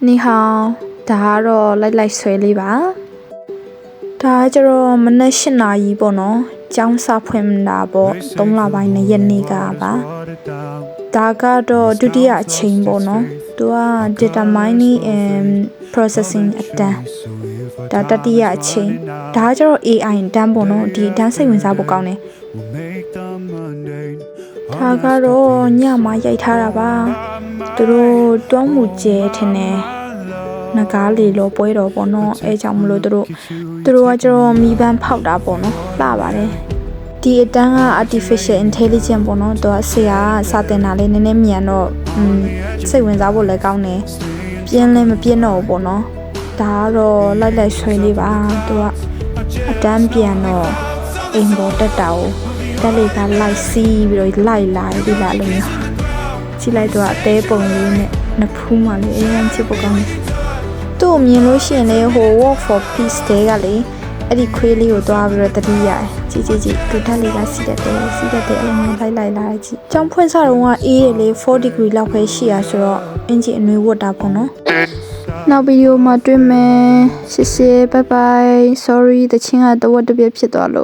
你好，ဒါကတော့လိုက်ဆွဲလေးပါဒါကျတော့မနက်၈နာရီပေါ့နော်ကျောင်းစာဖွင့်တာပေါ့3လပိုင်းနဲ့ရက်နေ့ကပါဒါကတော့ဒုတိယအချိန်ပေါ့နော်သူက data mining and processing အတန်းဒါတတိယအချိန်ဒါကျတော့ AI အတန်းပေါ့နော်ဒီအတန်းစိတ်ဝင်စားဖို့ကောင်းတယ်ဒါကတော့ညမှာရိုက်ထားတာပါသူတို့တွန်းမှုကျဲထင်တယ်နဂါးလေလောပွဲတော်ပေါ့နော်အဲကြောင့်မလို့သူတို့ကကျတော့မိဘန်းဖောက်တာပေါ့နော်လှပါတယ်ဒီအတန်းက artificial intelligence ပေါ့နော်သူကဆရာစာသင်တာလေးနည်းနည်းမြန်တော့စိတ်ဝင်စားဖို့လည်းကောင်းတယ်ပြင်းလည်းမပြင်းတော့ဘူးပေါ့နော်ဒါကတော့လိုက်ဆွဲလေးပါသူကအတန်းပြန်တော့အိမ်ပေါ်တက်တာကိုတက်လေကလိုက်စီးပြီးတော့လိုက်လာဒီလားလို့မျိုးကြည့်လိုက်တော့အသေးပုံလေးနဲ့နှစ်ဖူးမှလေးအရင်ချစ်ဖို့ကောင်းတယ်သူ့မြင်လို့ရှိရင်လေဟို work for peace တဲကလေအဲ့ဒီခွေးလေးကိုသွားပြီးတော့တတိယကြည့်သူတက်လေးကစီးတတ်တယ်အဲ့လိုမျိုးလိုက်လာကြည့်ကျောင်းဖွင့်စတော့ကအေးတယ်လေ4 degree လောက်ပဲရှိရဆိုတော့အင်ဂျင်အနွေးဝတ်တာပေါ့နော်နောက်ဗီဒီယိုမှာတွေ့မယ်ရှေ့ bye bye sorry တချင်းကတဝက်တစ်ပြက်ဖြစ်သွားလို့